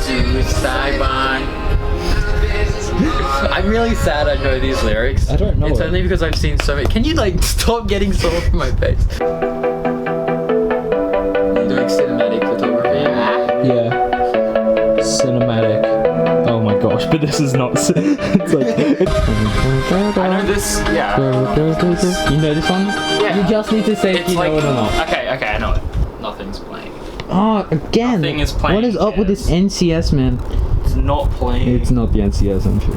suicide one. I'm really sad I know these lyrics. I don't know. It's only because I've seen so many. Can you like stop getting salt from my face? Doing cinematic photography. Yeah. Cinematic. Oh my gosh, but this is not. It's like. I know this. Yeah. You know this one? Yeah. You just need to say if you know it or not. Okay, I know it. Nothing's playing. Oh, again. Nothing is playing. What is up with this NCS, man? It's not playing. It's not the NCS, I'm sure.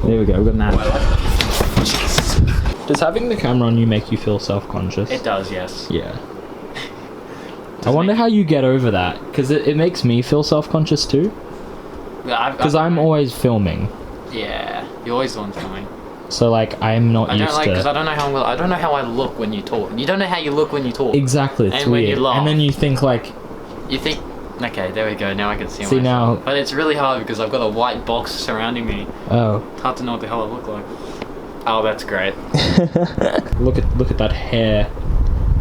There we go, we've got an ad. Does having the camera on you make you feel self-conscious? It does, yes. Yeah. I wonder how you get over that, because it makes me feel self-conscious too. Because I'm always filming. Yeah, you're always the one filming. So like, I'm not used to. Because I don't know how I look when you talk. You don't know how you look when you talk. Exactly, it's and weird. When you laugh, and then you think like. You think. Okay, there we go. Now I can see myself. Now. But it's really hard because I've got a white box surrounding me. Oh. It's hard to know what the hell I look like. Oh, that's great. Look at that hair.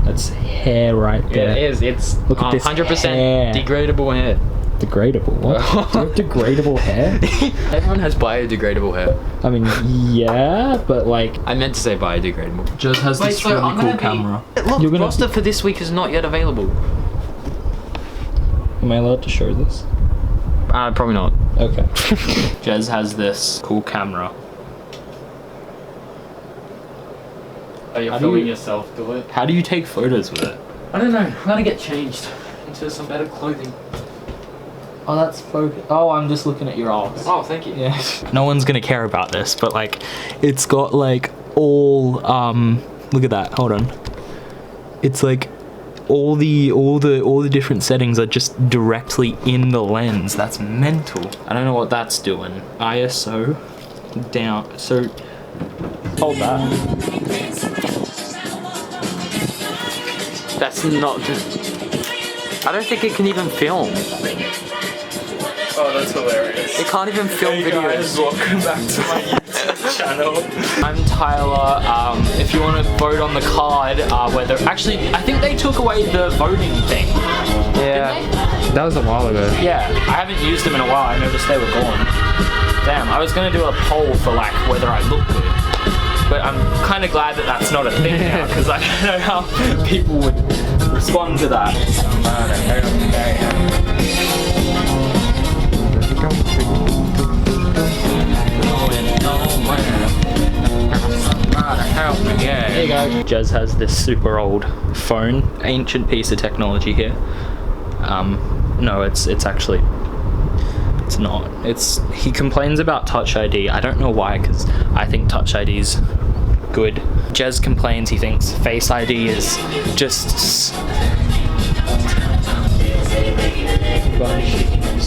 That's hair right there. Yeah, it is. It's look at this 100% hair. degradable hair. Degradable? What? Do you have degradable hair? Everyone has biodegradable hair. I mean, yeah, but like... I meant to say biodegradable. Jez has this really cool camera. Look, roster for this week is not yet available. Am I allowed to show this? Probably not. Okay. Jez has this cool camera. Oh, you're filming yourself, do it? How do you take photos with it? I don't know. I'm gonna get changed into some better clothing. Oh, that's focus. Oh, I'm just looking at your arms. Oh, thank you. Yeah. No one's gonna care about this, but like, it's got like all look at that. Hold on. It's like all the different settings are just directly in the lens. That's mental. I don't know what that's doing. ISO down. So hold that. That's not. I don't think it can even film. Oh, that's hilarious. It can't even film hey videos. Guys, welcome back to my YouTube channel. I'm Tyler. If you want to vote on the card, whether actually, I think they took away the voting thing. Yeah, that was a while ago. Yeah, I haven't used them in a while. I noticed they were gone. Damn, I was gonna do a poll for like whether I look good, but I'm kind of glad that that's not a thing now because I don't know how people would respond to that. There you go. Jez has this super old phone, ancient piece of technology here. No, it's actually, it's not. He complains about Touch ID. I don't know why, because I think Touch ID's good. Jez complains he thinks Face ID is just.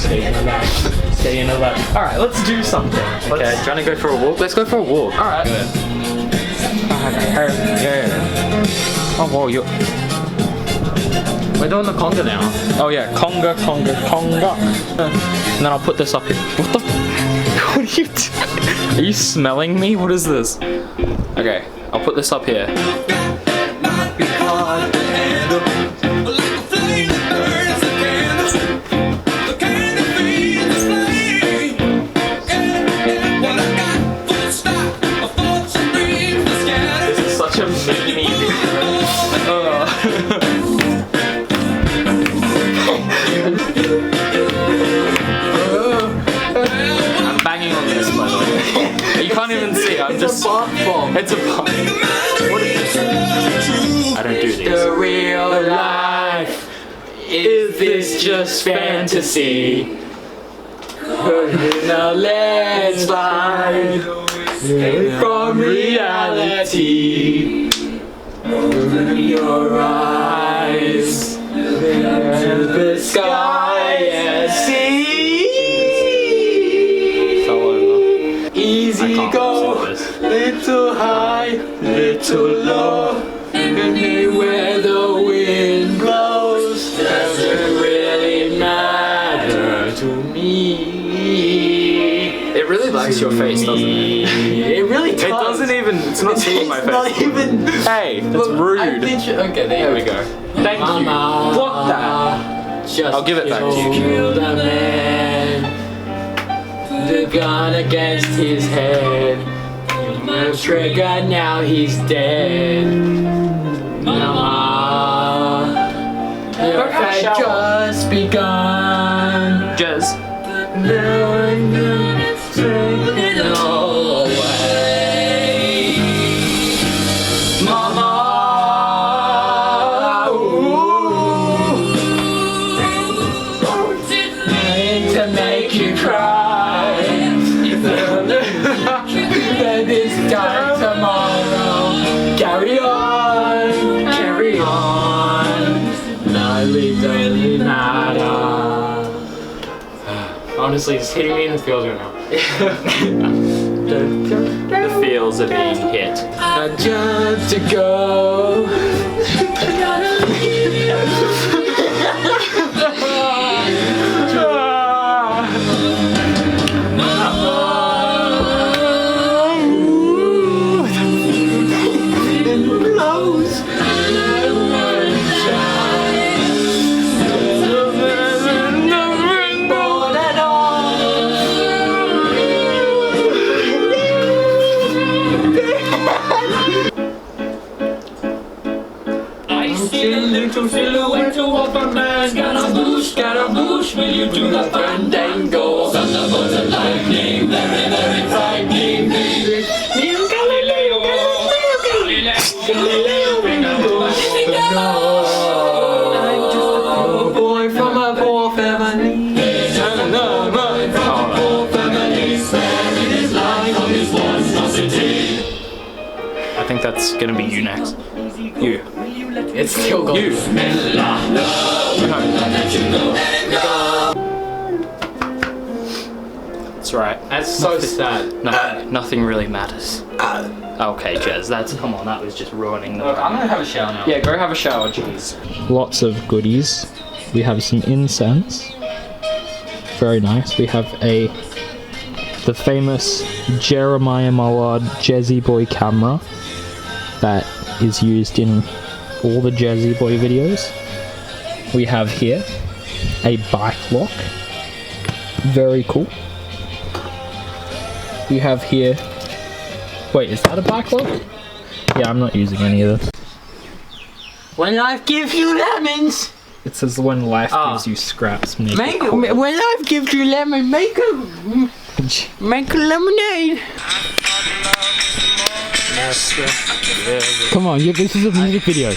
Stay in a lab. Alright, let's do something. Okay, do you want to go for a walk? Let's go for a walk. Alright. Yeah. Oh, whoa, we're doing the conga now. Oh yeah, conga. And then I'll put this up here. What the? What are you doing? Are you smelling me? What is this? Okay, I'll put this up here. I'm banging on this, by the way. You can't even see. I'm just. It's a bath bomb. I don't do these. The real life. Is this just fantasy? In a landslide from reality. Open your eyes and the sky and see. Fell over. Easy go, little high, little low. Anywhere the wind blows doesn't really matter to me. It really likes your face, doesn't it? It really does. It doesn't even. It's not seeing my face. Not even. Hey, that's rude. Okay, there we go. Thank you. Block that. I'll give it back to you. Killed a man. The gun against his head. The trigger, now he's dead. Mama, the fight just begun. Jez. Take it all away. Mama, to make you cry. Then this time tomorrow. Carry on, carry on. Nothing really matter. Honestly, it's hitting me in the feels right now. The feels are being hit. I just to go. Little silhouette of a man, Scaramouche, will you do the fandango? Thunderbolt and lightning, very, very frightening. Galileo, bring a I'm just a poor boy from a poor family. Sparing his life on his monstrosity. I think that's gonna be you next. You. It's still going. You. That's right. That's so sad. No, nothing really matters. Okay, Jez, come on, that was just ruining the. Look, I'm gonna have a shower now. Yeah, go have a shower, jeez. Lots of goodies. We have some incense. Very nice. We have the famous Jeremiah Mullard Jazzy Boy camera that is used in all the Jazzy Boy videos. We have here a bike lock. Very cool. We have here. Wait, is that a bike lock? Yeah, I'm not using any of this. When life gives you lemons. It says when life gives you scraps. When life gives you lemon, make a lemonade. Come on, this is a music video.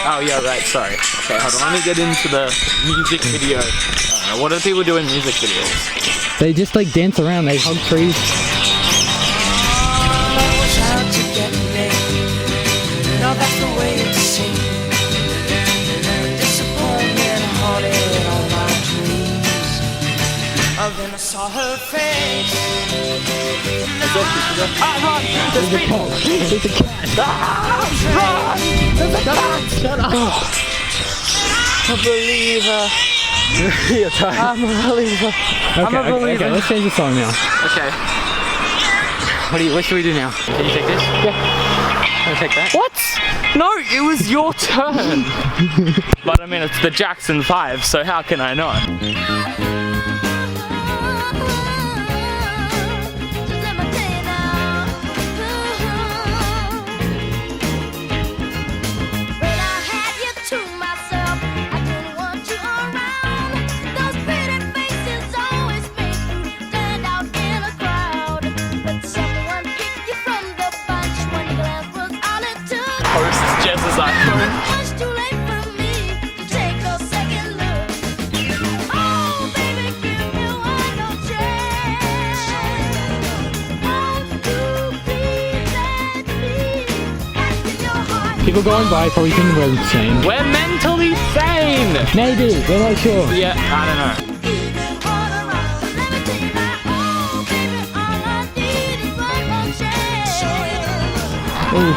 Oh yeah, right. Sorry. Okay, hold on. Let me get into the music video. What do people do in music videos? They just like dance around. They hug trees. No, that's the way it seems. Disappointment haunted all my dreams. And then I saw her face. Run! There's people! There's a cat! Run! There's a cat! Shut up! A believer. You're tired. I'm a believer. I'm a believer. Okay, let's change the song now. Okay. What should we do now? Can you take this? Yeah. Can I take that? What? No, it was your turn. But I mean, it's the Jackson 5, so how can I not? Jez's iPhone. People going by probably thinking we're insane. We're mentally sane! Maybe, we're not sure. Yeah, I don't know. Ooh.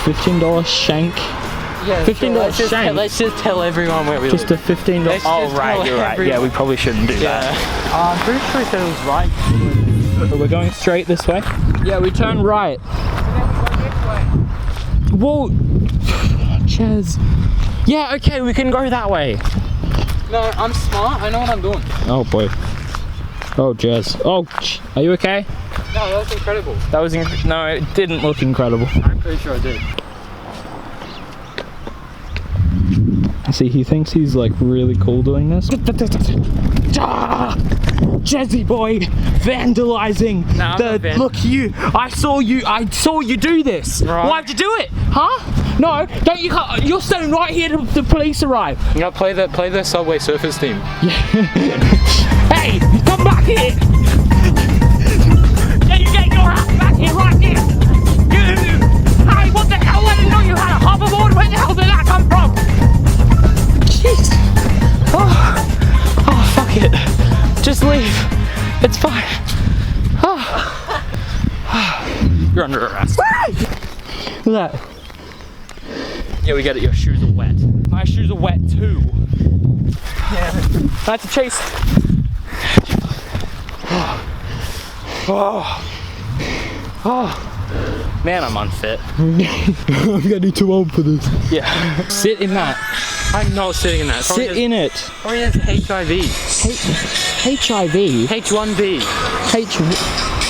$15 shank. Yeah, $15 shank. Let's just tell everyone where we Just live. a $15. Oh right, you're right. Yeah, we probably shouldn't do that. I'm pretty sure he said it was right. But we're going straight this way? Yeah, we turn right. Whoa! Jez. Yeah, okay, we can go that way. No, I'm smart. I know what I'm doing. Oh boy. Oh, Jez. Oh, are you okay? No, that was incredible. That was no, it didn't look incredible. I'm pretty sure I did. See, he thinks he's like really cool doing this. Jezzy boy, vandalizing. No, Look, I saw you do this. Right. Why'd you do it? Huh? No, don't you? You're standing right here till the police arrive. You gotta play the Subway Surfers theme. Hey, come back here! Yeah, you get your ass back here right here! Hey, what the hell? I didn't know you had a hoverboard. Where the hell did that come from? Jeez. Oh, fuck it. Just leave. It's fine. You're under arrest. Look at that. Yeah, we get it. Your shoes are wet. My shoes are wet too. Yeah. That's a chase. Oh, man, I'm unfit. I'm getting too old for this. Yeah. Sit in that. I'm not sitting in that. Sit in it. Probably has HIV. HIV. H1B.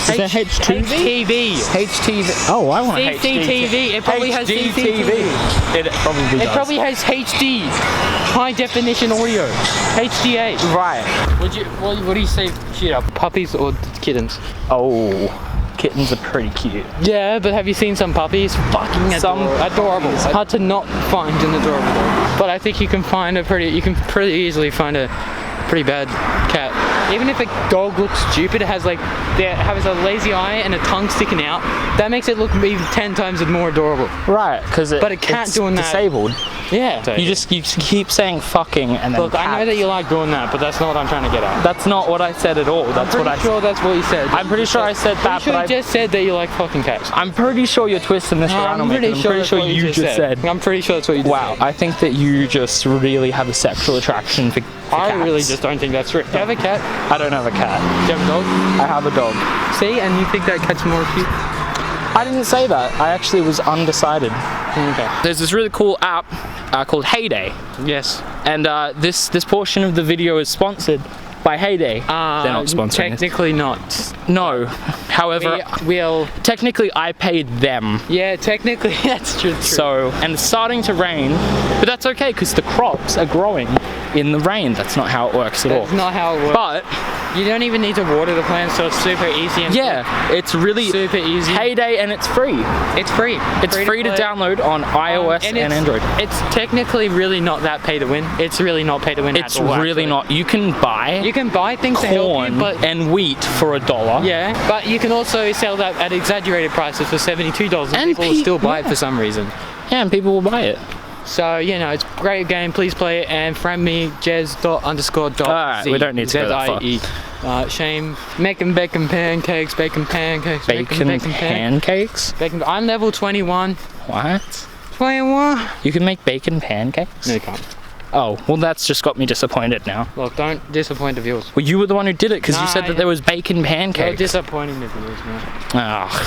Is there H2V? HTV. HTV. Oh, I want CCTV. It probably has CCTV. It probably does. It probably has HD. High definition audio. HDA. Right. What do you say? Shit up. Puppies or kittens? Oh, kittens are pretty cute. Yeah, but have you seen some puppies? Fucking adorable. It's hard to not find an adorable dog. But I think you can pretty easily find a pretty bad cat. Even if a dog looks stupid, it has a lazy eye and a tongue sticking out. That makes it look even 10 times more adorable. Right, because But a cat doing that. disabled. Yeah. You keep saying fucking and then Look, I know that you like doing that, but that's not what I'm trying to get at. That's not what I said at all. That's what I sure that's what you said. I'm pretty sure I said that, You but just said that you like fucking cats. I'm pretty sure you're twisting this around on me. I'm pretty sure that's what you just said. I'm pretty sure that's what you just Wow, said. I think that you just really have a sexual attraction for I cats. really just don't think that's true. Do you have a cat? I don't have a cat. Do you have a dog? I have a dog. See, and you think that cat's more cute? I didn't say that. I actually was undecided. Okay. There's this really cool app called Heyday. Yes. And this portion of the video is sponsored by Heyday. They're not sponsoring us. Technically not. No. However, technically I paid them. Yeah, technically that's true. So, and it's starting to rain, but that's okay because the crops are growing in the rain. That's not how it works at all. That's not how it works. But you don't even need to water the plants, so it's super easy and it's really super easy. Heyday, and it's free. It's free. It's free to download on iOS and Android. It's technically really not that pay to win. It's really not pay to win It's at all. really not. You can buy things to help corn you, but and wheat for $1. yeah, but you can also sell that at exaggerated prices for $72, and people will still buy it for some reason. Yeah, and people will buy it. So, you know, it's a great game. Please play it and friend me, Jez__. Alright, we don't need to go that far. Shame. Making bacon pancakes. Bacon pancakes? I'm level 21. What? 21? You can make bacon pancakes? No, you can't. Oh, well that's just got me disappointed now. Look, don't disappoint the viewers. Well, you were the one who did it because you said that there was bacon pancakes. You're disappointing the viewers, man. Oh.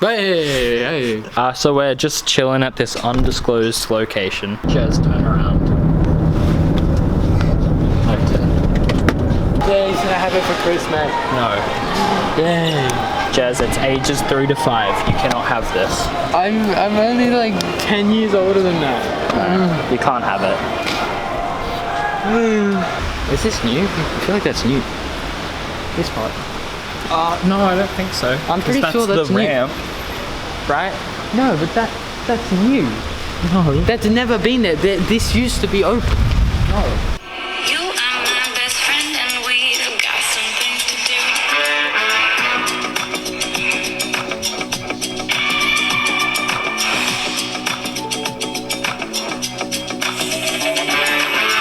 Hey. So we're just chilling at this undisclosed location. Jez, turn around. Okay. Yeah, he's gonna have it for Christmas. No. Dang. Jez, it's ages 3 to 5. You cannot have this. I'm only like 10 years older than that. You can't have it. Is this new? I feel like that's new. This part. No, I don't think so. I'm pretty sure that's the new. ramp, right? No, but that's new. No. That's never been there. This used to be open. No. You are my best friend and we've got something to do.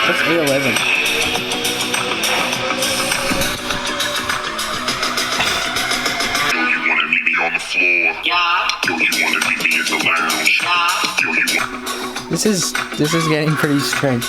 That's 8:11. This is getting pretty strange.